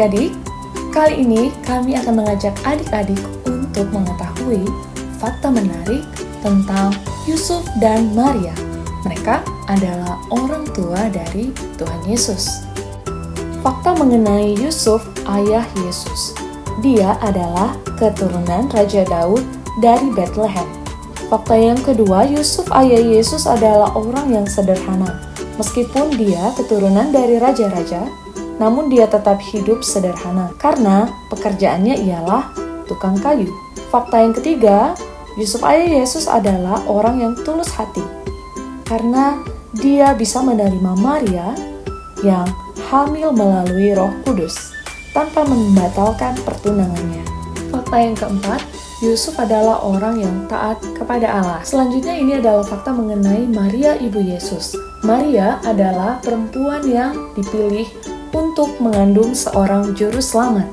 adik-adik, kali ini kami akan mengajak adik-adik untuk mengetahui fakta menarik tentang Yusuf dan Maria. Mereka adalah orang tua dari Tuhan Yesus. Fakta mengenai Yusuf, ayah Yesus. Dia adalah keturunan Raja Daud dari Bethlehem. Fakta yang kedua, Yusuf, ayah Yesus adalah orang yang sederhana. Meskipun dia keturunan dari raja-raja, namun dia tetap hidup sederhana karena pekerjaannya ialah tukang kayu. Fakta yang ketiga, Yusuf ayah Yesus adalah orang yang tulus hati karena dia bisa menerima Maria yang hamil melalui Roh Kudus tanpa membatalkan pertunangannya. Fakta yang keempat, Yusuf adalah orang yang taat kepada Allah. Selanjutnya ini adalah fakta mengenai Maria ibu Yesus. Maria adalah perempuan yang dipilih untuk mengandung seorang juru selamat.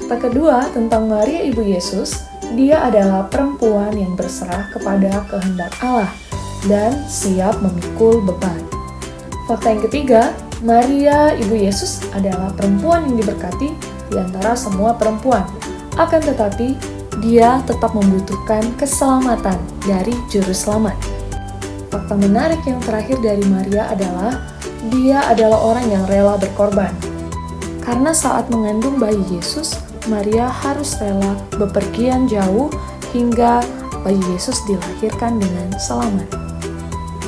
Fakta kedua tentang Maria ibu Yesus, dia adalah perempuan yang berserah kepada kehendak Allah dan siap memikul beban. Fakta yang ketiga, Maria ibu Yesus adalah perempuan yang diberkati di antara semua perempuan. Akan tetapi, dia tetap membutuhkan keselamatan dari juru selamat. Fakta menarik yang terakhir dari Maria adalah dia adalah orang yang rela berkorban. Karena saat mengandung bayi Yesus, Maria harus rela bepergian jauh hingga bayi Yesus dilahirkan dengan selamat.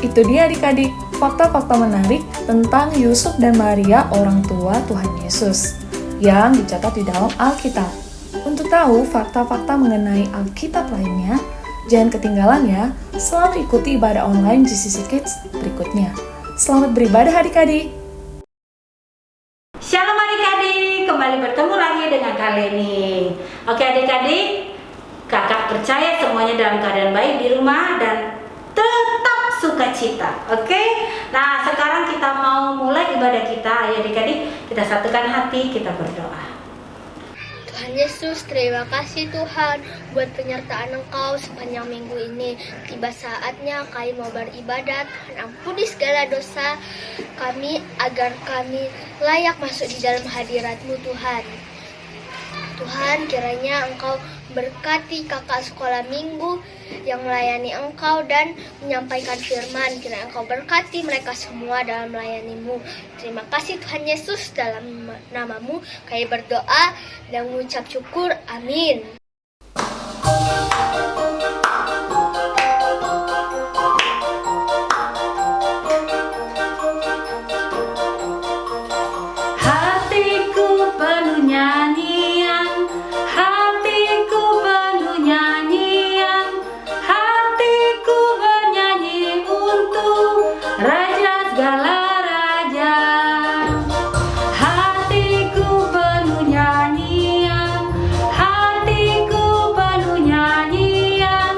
Itu dia adik-adik, fakta-fakta menarik tentang Yusuf dan Maria, orang tua Tuhan Yesus, yang dicatat di dalam Alkitab. Untuk tahu fakta-fakta mengenai Alkitab lainnya, jangan ketinggalan ya, selalu ikuti ibadah online GCC Kids berikutnya. Selamat beribadah adik-adik. Shalom adik-adik, kembali bertemu lagi dengan Kak Leni. Oke adik-adik, kakak percaya semuanya dalam keadaan baik di rumah dan tetap sukacita. Oke, nah sekarang kita mau mulai ibadah kita. Ayo adik-adik, kita satukan hati, kita berdoa. Tuhan Yesus, terima kasih Tuhan buat penyertaan Engkau sepanjang minggu ini. Tiba saatnya kami mau beribadat. Tuhan ampuni segala dosa kami agar kami layak masuk di dalam hadirat-Mu Tuhan. Tuhan, kiranya Engkau berkati kakak sekolah minggu yang melayani Engkau dan menyampaikan firman. Kiranya Engkau berkati mereka semua dalam melayani-Mu. Terima kasih Tuhan Yesus, dalam nama-Mu kami berdoa dan mengucap syukur. Amin. Hatiku penuh nyanyian, hatiku penuh nyanyian, hatiku bernyanyi untuk Raja segala raja. Hatiku penuh nyanyian, hatiku penuh nyanyian,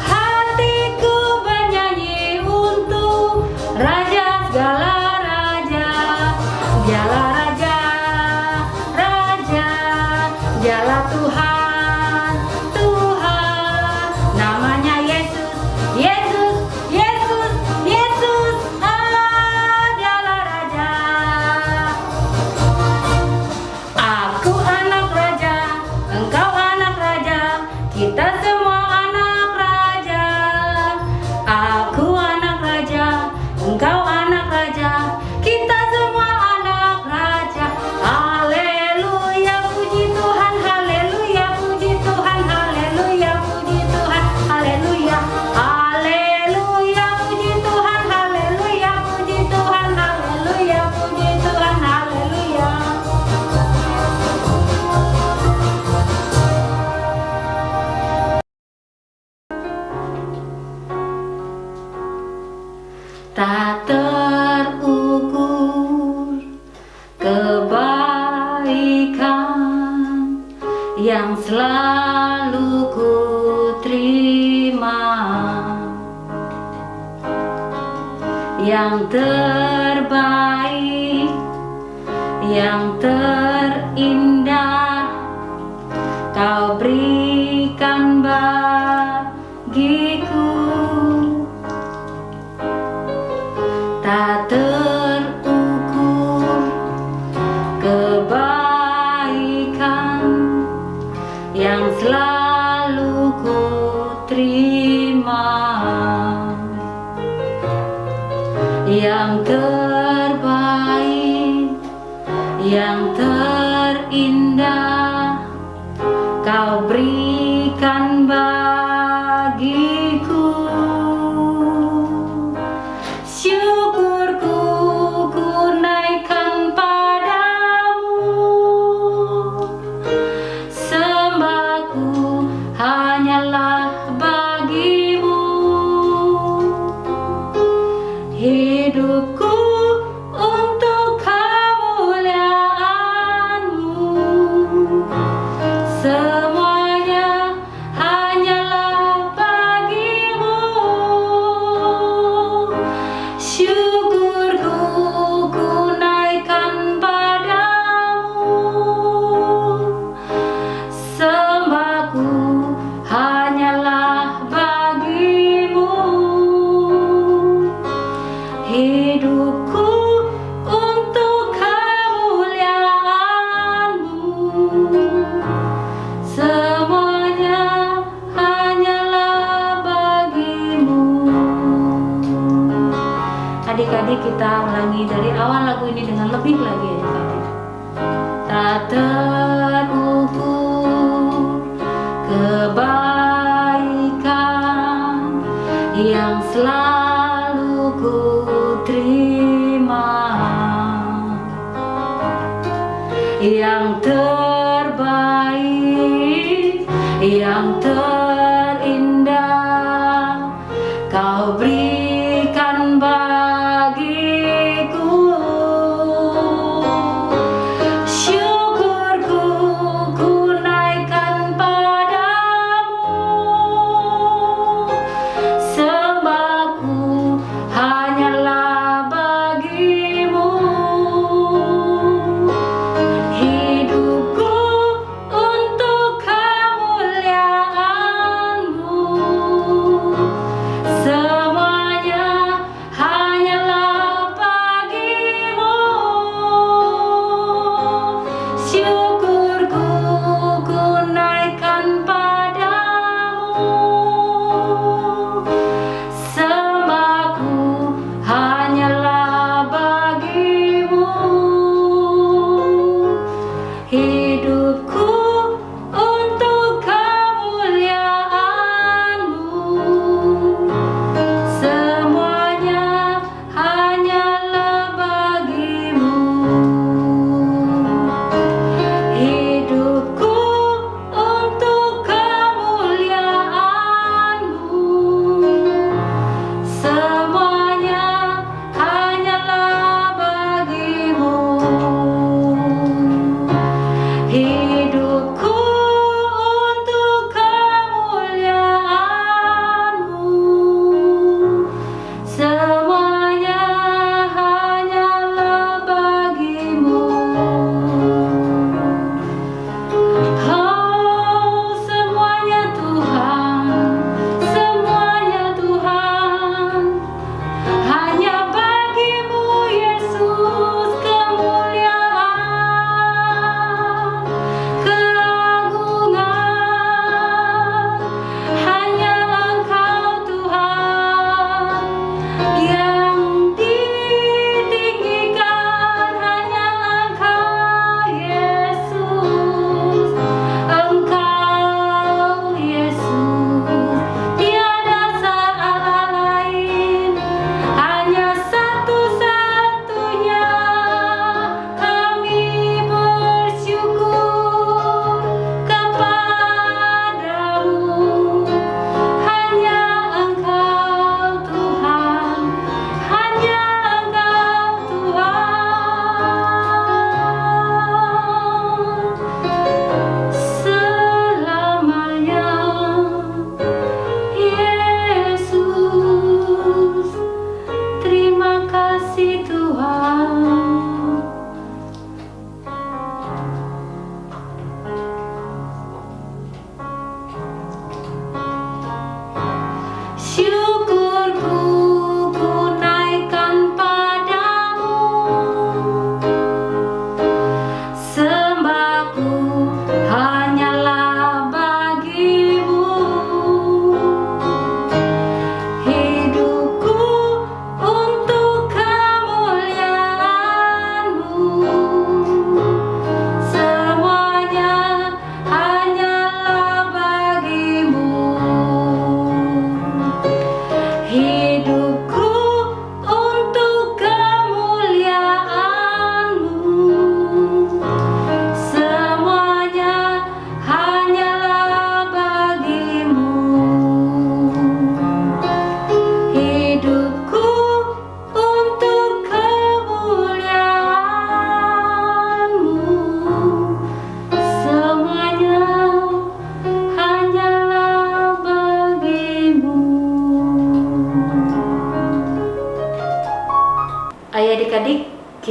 hatiku bernyanyi untuk Raja segala raja. Dialah Raja, Raja, dialah Tuhan, Tuhan, namanya Yesus, Yesus, Yesus, Yesus, dialah Raja. Aku anak Raja, engkau anak Raja, kita semua anak Raja. Aku anak Raja, engkau anak Raja, kita semua anak Raja. Haleluya, puji Tuhan, haleluya, puji Tuhan, haleluya, puji Tuhan, haleluya, haleluya, puji Tuhan, haleluya, puji Tuhan, haleluya, puji Tuhan, haleluya. Tak terukur kebaikan yang selalu ku terima, yang terbaik, yang terindah Kau berikan bagiku. Tak terukur kebaikan selalu ku terima, yang terbaik, yang terindah Kau berikan bagiku. Syukurku ku naikkan padamu, sembahku hanyalah bagimu. Hidupku untuk kemuliaan-Mu, semuanya hanyalah bagimu. Syukurku ku naikkan padamu, sembahku hanyalah bagimu. Hidupku untuk kemuliaan-Mu, semuanya hanyalah bagimu. Adik-adik, kita ulangi dari awal lagu ini dengan lebih lagi, adik-adik. Tak terukur kebaikan yang selalu ku terima, yang terbaik, yang terindah Kau berikan bagiku. Syukurku ku naikkan padamu, sembahku hanyalah bagimu. Hidupku untuk kemuliaan-Mu,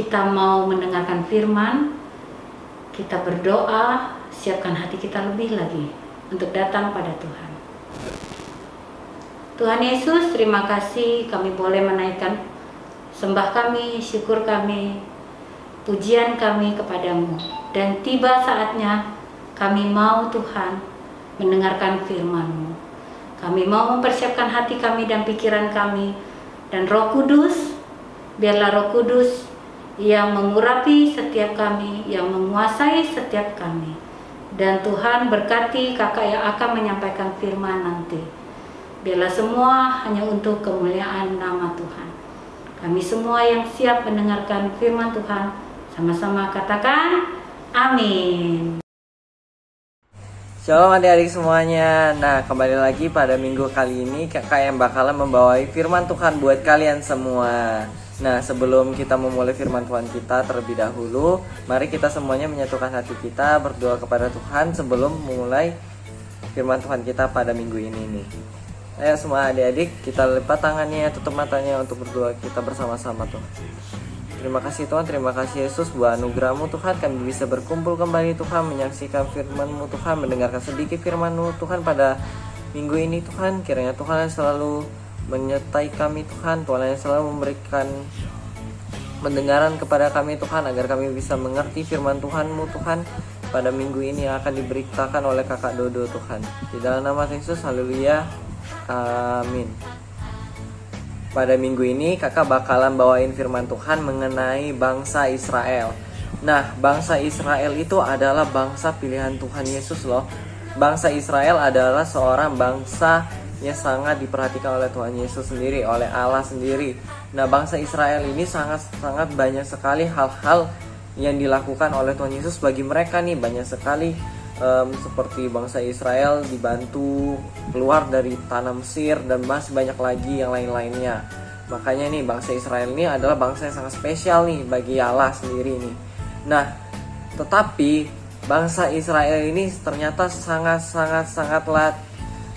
kita mau mendengarkan firman, kita berdoa, siapkan hati kita lebih lagi untuk datang pada Tuhan. Tuhan Yesus, terima kasih kami boleh menaikkan sembah kami, syukur kami, pujian kami kepadamu. Dan tiba saatnya kami mau Tuhan mendengarkan firman-Mu. Kami mau mempersiapkan hati kami dan pikiran kami. Dan Roh Kudus, biarlah Roh Kudus yang mengurapi setiap kami, yang menguasai setiap kami. Dan Tuhan berkati kakak yang akan menyampaikan firman nanti. Biarlah semua hanya untuk kemuliaan nama Tuhan. Kami semua yang siap mendengarkan firman Tuhan, sama-sama katakan amin. Shalom adik-adik semuanya. Nah, kembali lagi pada minggu kali ini kakak yang bakalan membawahi firman Tuhan buat kalian semua. Nah, sebelum kita memulai firman Tuhan kita terlebih dahulu, mari kita semuanya menyatukan hati kita berdoa kepada Tuhan sebelum memulai firman Tuhan kita pada minggu ini nih. Ayo semua adik-adik, kita lipat tangannya, tutup matanya untuk berdoa kita bersama-sama Tuhan. Terima kasih Tuhan, terima kasih Yesus buat anugerah-Mu Tuhan. Kami bisa berkumpul kembali Tuhan, menyaksikan firman-Mu Tuhan, mendengarkan sedikit firman-Mu Tuhan pada minggu ini Tuhan. Kiranya Tuhan yang selalu menyertai kami Tuhan, Tuhan yang selalu memberikan pendengaran kepada kami Tuhan, agar kami bisa mengerti firman Tuhan-Mu Tuhan pada minggu ini yang akan diberitakan oleh kakak Dodo Tuhan. Di dalam nama Yesus, haleluya, amin. Pada minggu ini kakak bakalan bawain firman Tuhan mengenai bangsa Israel. Nah, bangsa Israel itu adalah bangsa pilihan Tuhan Yesus loh. Bangsa Israel adalah seorang bangsa yang sangat diperhatikan oleh Tuhan Yesus sendiri, oleh Allah sendiri. Nah, bangsa Israel ini sangat banyak sekali hal-hal yang dilakukan oleh Tuhan Yesus bagi mereka nih. Banyak sekali seperti bangsa Israel dibantu keluar dari tanah Mesir dan masih banyak lagi yang lain-lainnya. Makanya nih bangsa Israel ini adalah bangsa yang sangat spesial nih bagi Allah sendiri nih. Nah, tetapi bangsa Israel ini ternyata sangatlah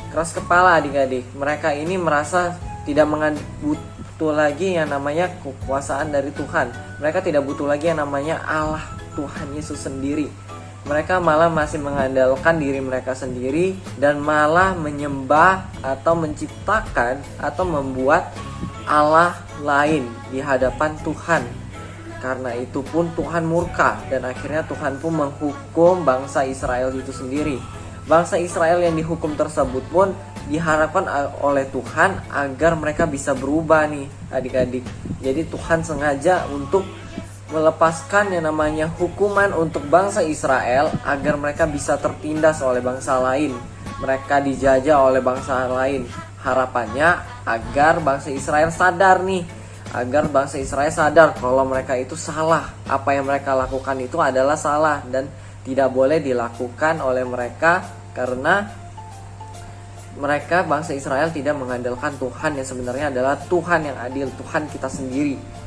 keras kepala adik-adik. Mereka ini merasa tidak butuh lagi yang namanya kekuasaan dari Tuhan. Mereka tidak butuh lagi yang namanya Allah Tuhan Yesus sendiri. Mereka malah masih mengandalkan diri mereka sendiri dan malah menyembah atau menciptakan atau membuat Allah lain di hadapan Tuhan. Karena itu pun Tuhan murka dan akhirnya Tuhan pun menghukum bangsa Israel itu sendiri. Bangsa Israel yang dihukum tersebut pun diharapkan oleh Tuhan agar mereka bisa berubah nih adik-adik. Jadi Tuhan sengaja untuk melepaskan yang namanya hukuman untuk bangsa Israel agar mereka bisa tertindas oleh bangsa lain. Mereka dijajah oleh bangsa lain. Harapannya agar bangsa Israel sadar nih, agar bangsa Israel sadar kalau mereka itu salah. Apa yang mereka lakukan itu adalah salah dan tidak boleh dilakukan oleh mereka, karena mereka bangsa Israel tidak mengandalkan Tuhan yang sebenarnya adalah Tuhan yang adil, Tuhan kita sendiri.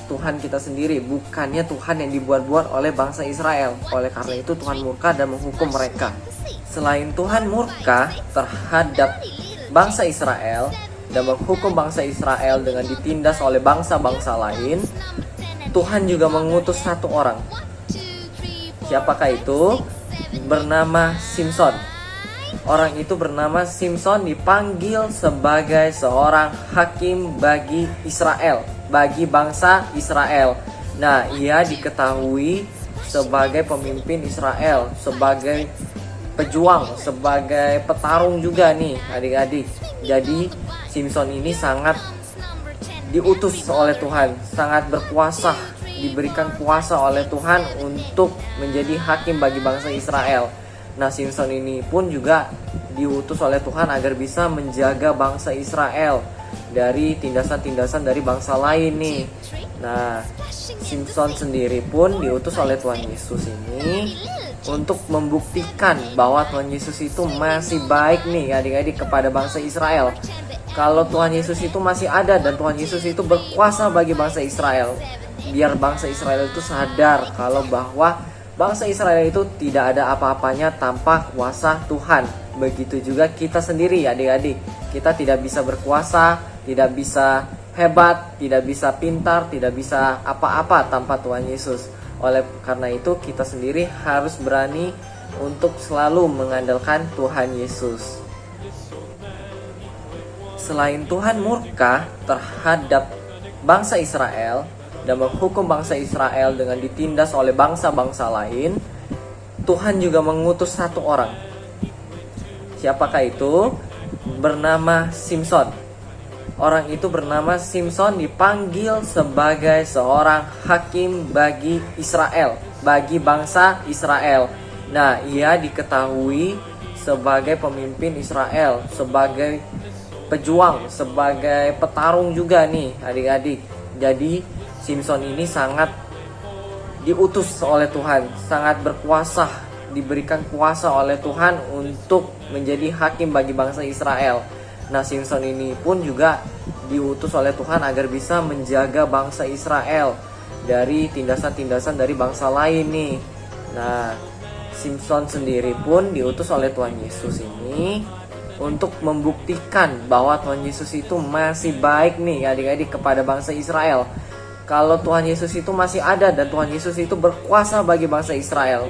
Tuhan kita sendiri, bukannya Tuhan yang dibuat-buat oleh bangsa Israel. Oleh karena itu Tuhan murka dan menghukum mereka. Selain Tuhan murka terhadap bangsa Israel dan menghukum bangsa Israel dengan ditindas oleh bangsa-bangsa lain, Tuhan juga mengutus satu orang. Siapakah itu? Bernama Simson. Orang itu bernama Simson dipanggil sebagai seorang hakim bagi Israel, bagi bangsa Israel. Nah, ia diketahui sebagai pemimpin Israel, sebagai pejuang, sebagai petarung juga nih adik-adik. Jadi Simson ini sangat diutus oleh Tuhan, sangat berkuasa, diberikan kuasa oleh Tuhan untuk menjadi hakim bagi bangsa Israel. Nah, Simson ini pun juga diutus oleh Tuhan agar bisa menjaga bangsa Israel dari tindasan-tindasan dari bangsa lain nih. Nah, Simson sendiri pun diutus oleh Tuhan Yesus ini untuk membuktikan bahwa Tuhan Yesus itu masih baik nih adik-adik kepada bangsa Israel. Kalau Tuhan Yesus itu masih ada dan Tuhan Yesus itu berkuasa bagi bangsa Israel, biar bangsa Israel itu sadar kalau bahwa bangsa Israel itu tidak ada apa-apanya tanpa kuasa Tuhan. Begitu juga kita sendiri adik-adik. Kita tidak bisa berkuasa, tidak bisa hebat, tidak bisa pintar, tidak bisa apa-apa tanpa Tuhan Yesus. Oleh karena itu kita sendiri harus berani untuk selalu mengandalkan Tuhan Yesus. Selain Tuhan murka terhadap bangsa Israel dan menghukum bangsa Israel dengan ditindas oleh bangsa-bangsa lain, Tuhan juga mengutus satu orang. Siapakah itu? Bernama Simson. Orang itu bernama Simson dipanggil sebagai seorang hakim bagi Israel, bagi bangsa Israel. Nah, ia diketahui sebagai pemimpin Israel, sebagai pejuang, sebagai petarung juga nih adik-adik. Jadi Simson ini sangat diutus oleh Tuhan, sangat berkuasa, diberikan kuasa oleh Tuhan untuk menjadi hakim bagi bangsa Israel. Nah, Simson ini pun juga diutus oleh Tuhan agar bisa menjaga bangsa Israel dari tindasan-tindasan dari bangsa lain nih. Nah, Simson sendiri pun diutus oleh Tuhan Yesus ini untuk membuktikan bahwa Tuhan Yesus itu masih baik nih adik-adik kepada bangsa Israel. Kalau Tuhan Yesus itu masih ada dan Tuhan Yesus itu berkuasa bagi bangsa Israel,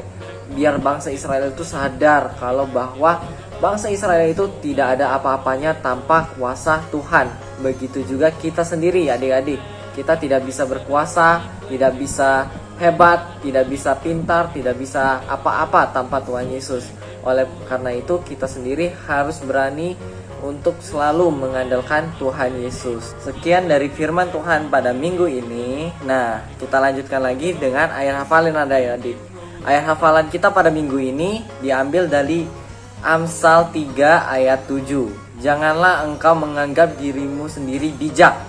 biar bangsa Israel itu sadar kalau bahwa bangsa Israel itu tidak ada apa-apanya tanpa kuasa Tuhan. Begitu juga kita sendiri adik-adik. Kita tidak bisa berkuasa, tidak bisa hebat, tidak bisa pintar, tidak bisa apa-apa tanpa Tuhan Yesus. Oleh karena itu kita sendiri harus berani untuk selalu mengandalkan Tuhan Yesus. Sekian dari firman Tuhan pada minggu ini. Nah, kita lanjutkan lagi dengan ayat hafalan adik-adik. Ayat hafalan kita pada minggu ini diambil dari Amsal 3 ayat 7. Janganlah engkau menganggap dirimu sendiri bijak.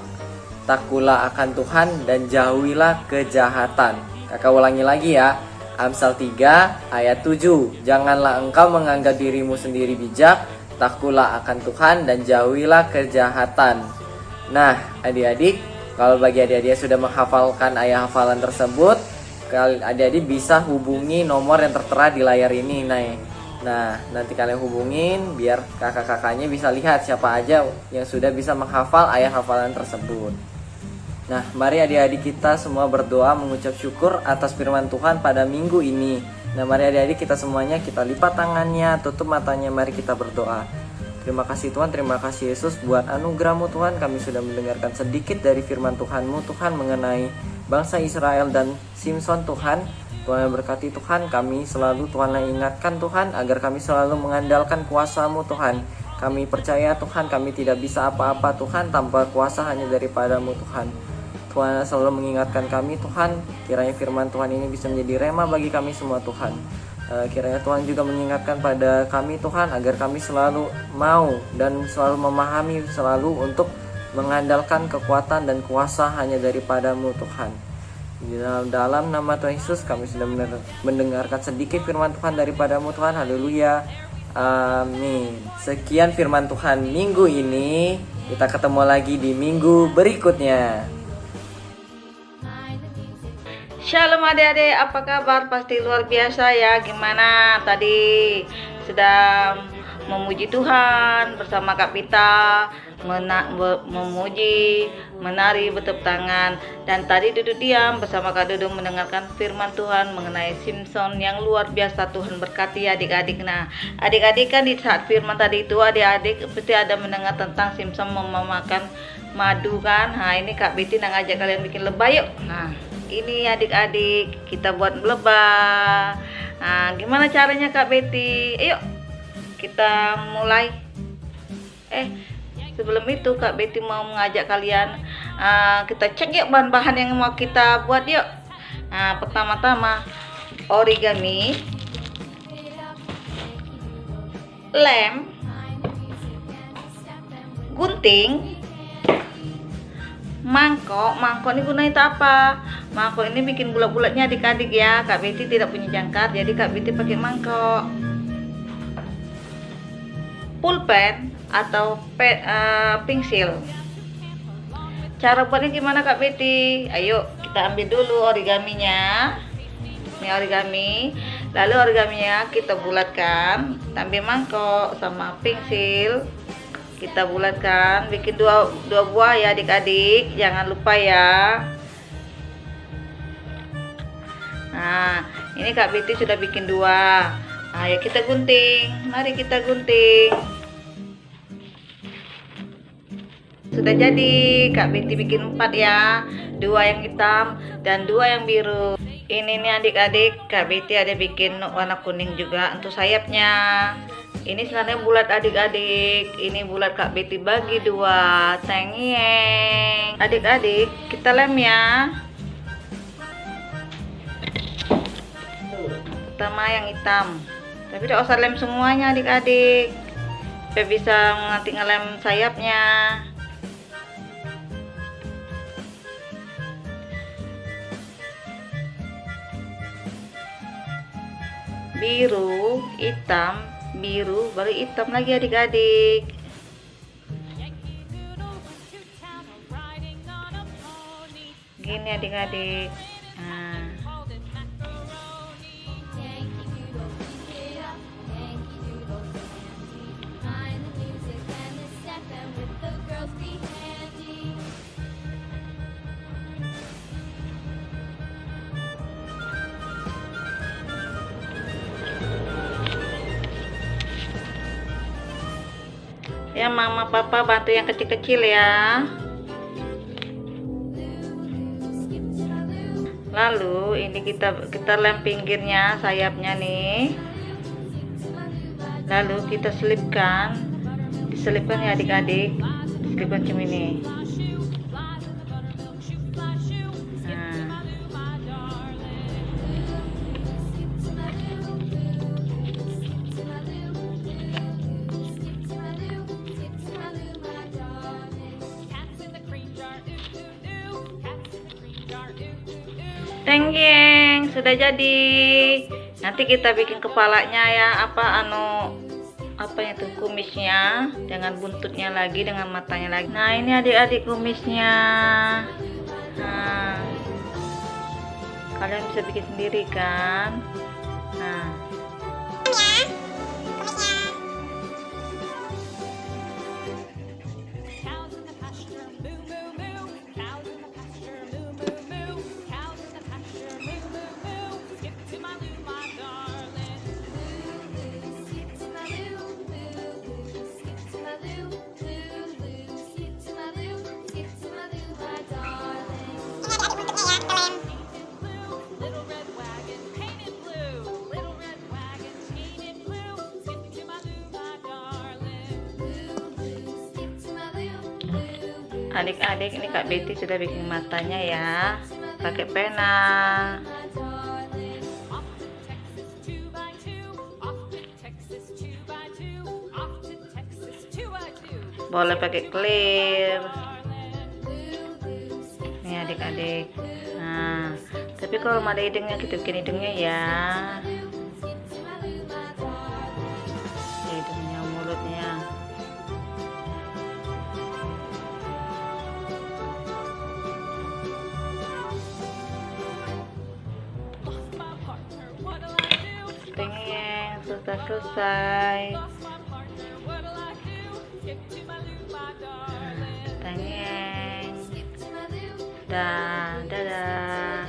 Takutlah akan Tuhan dan jauhilah kejahatan. Kakak ulangi lagi ya. Amsal 3 ayat 7. Janganlah engkau menganggap dirimu sendiri bijak. Takutlah akan Tuhan dan jauhilah kejahatan. Nah, adik-adik, kalau bagi adik-adik yang sudah menghafalkan ayat hafalan tersebut, adik-adik bisa hubungi nomor yang tertera di layar ini. Nah, nanti kalian hubungin biar kakak-kakaknya bisa lihat siapa aja yang sudah bisa menghafal ayat hafalan tersebut. Nah, mari adik-adik kita semua berdoa mengucap syukur atas firman Tuhan pada minggu ini. Nah, mari adik-adik kita semuanya kita lipat tangannya, tutup matanya, mari kita berdoa. Terima kasih Tuhan, terima kasih Yesus buat anugerah-Mu Tuhan. Kami sudah mendengarkan sedikit dari firman Tuhan-Mu Tuhan mengenai bangsa Israel dan Simson Tuhan. Tuhan yang berkati Tuhan, kami selalu Tuhan yang ingatkan Tuhan agar kami selalu mengandalkan kuasa-Mu Tuhan. Kami percaya Tuhan kami tidak bisa apa-apa Tuhan tanpa kuasa hanya daripada-Mu Tuhan. Tuhan selalu mengingatkan kami Tuhan, kiranya firman Tuhan ini bisa menjadi rema bagi kami semua Tuhan. Kiranya Tuhan juga mengingatkan pada kami Tuhan agar kami selalu mau dan selalu memahami selalu untuk mengandalkan kekuatan dan kuasa hanya daripada-Mu Tuhan. Di dalam nama Tuhan Yesus kami sudah mendengarkan sedikit firman Tuhan daripada-Mu Tuhan. Haleluya. Amin. Sekian firman Tuhan minggu ini. Kita ketemu lagi di minggu berikutnya. Shalom adik-adik, apa kabar? Pasti luar biasa ya. Gimana tadi sudah memuji Tuhan bersama Kak Pita, memuji, menari, bertepuk tangan, dan tadi duduk diam bersama Kak Dudung mendengarkan firman Tuhan mengenai Simson yang luar biasa. Tuhan berkati adik-adik. Nah, adik-adik kan di saat firman tadi itu adik-adik pasti ada mendengar tentang Simson memakan madu kan. Nah, ini Kak Betty ngajak kalian bikin lebah yuk. Nah, ini adik-adik kita buat lebah. Nah, gimana caranya Kak Betty? Ayo kita mulai. Sebelum itu Kak Betty mau mengajak kalian kita cek yuk bahan-bahan yang mau kita buat yuk. Nah, pertama-tama origami, lem, gunting, mangkok ini gunanya apa? Mangkok ini bikin bulat-bulatnya adik-adik ya. Kak Betty tidak punya jangkar, jadi Kak Betty pakai mangkok. Pulpen atau pensil. Cara buatnya gimana Kak Betty? Ayo kita ambil dulu origaminya. Ini origami. Lalu origaminya kita bulatkan, kita ambil mangkok sama pensil. kita bulatkan, bikin dua buah ya adik-adik, jangan lupa ya. Nah, ini Kak Betty sudah bikin 2. Ayo kita gunting, mari kita gunting. Sudah jadi, Kak Betty bikin 4 ya, 2 yang hitam dan 2 yang biru. Ini nih adik-adik, Kak Betty ada bikin warna kuning juga untuk sayapnya. Ini sebenarnya bulat adik-adik, ini bulat Kak Betty bagi 2. Tengeng. Adik-adik, kita lem ya. Pertama yang hitam, tapi tidak usah lem semuanya adik-adik, supaya bisa nanti ngelem sayapnya. Biru, hitam, biru, baru hitam lagi adik-adik. Gini adik-adik. Nah. Ya mama papa bantu yang kecil-kecil ya. Lalu ini kita lem pinggirnya, sayapnya nih. Lalu kita diselipkan ya adik-adik, diselipkan macam ini. Tenggeng, sudah jadi. Nanti kita bikin kepalanya ya, apa itu kumisnya, dengan buntutnya lagi, dengan matanya lagi. Nah ini adik-adik kumisnya. Nah, kalian bisa bikin sendiri kan. Nah, adik-adik, ini Kak Betty sudah bikin matanya ya, pakai pena. Boleh pakai clear. Nih adik-adik. Nah, tapi kalau ada hidungnya kita bikin hidungnya ya. Hidungnya, mulutnya. Tengeng, sudah selesai. Tengeng. Dadah.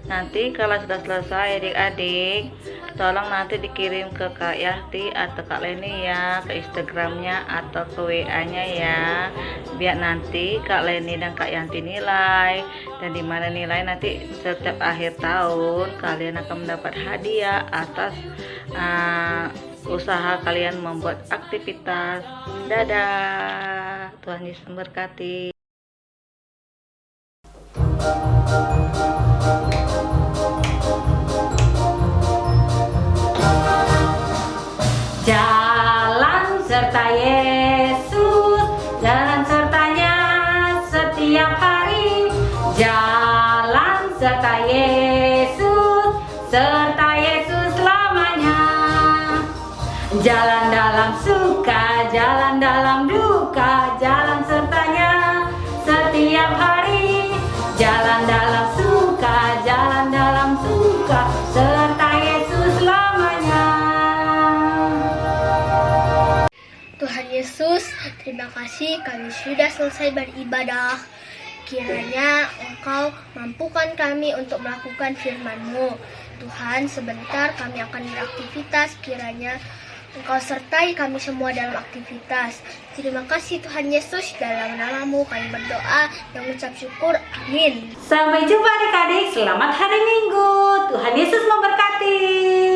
Nanti kalau sudah selesai adik-adik, tolong nanti dikirim ke Kak Yahti atau Kak Leni ya, ke Instagramnya atau ke WA-nya ya, biar nanti Kak Leni dan Kak Yanti nilai, dan dimana nilai nanti setiap akhir tahun kalian akan mendapat hadiah atas usaha kalian membuat aktivitas. Dadah, Tuhan Yesus memberkati. Jalan serta Yesus, jalan sertanya setiap hari. Jalan serta Yesus, serta Yesus selamanya. Jalan dalam suka, jalan dalam duka, jalan sertanya setiap hari. Jalan dalam suka, jalan dalam suka, serta Yesus selamanya. Tuhan Yesus, terima Terima kasih kami sudah selesai beribadah. Kiranya Engkau mampukan kami untuk melakukan firman-Mu. Tuhan, sebentar kami akan beraktivitas, kiranya Engkau sertai kami semua dalam aktivitas. Terima kasih Tuhan Yesus, dalam nama-Mu kami berdoa dan mengucap syukur. Amin. Sampai jumpa adik-adik, selamat hari Minggu. Tuhan Yesus memberkati.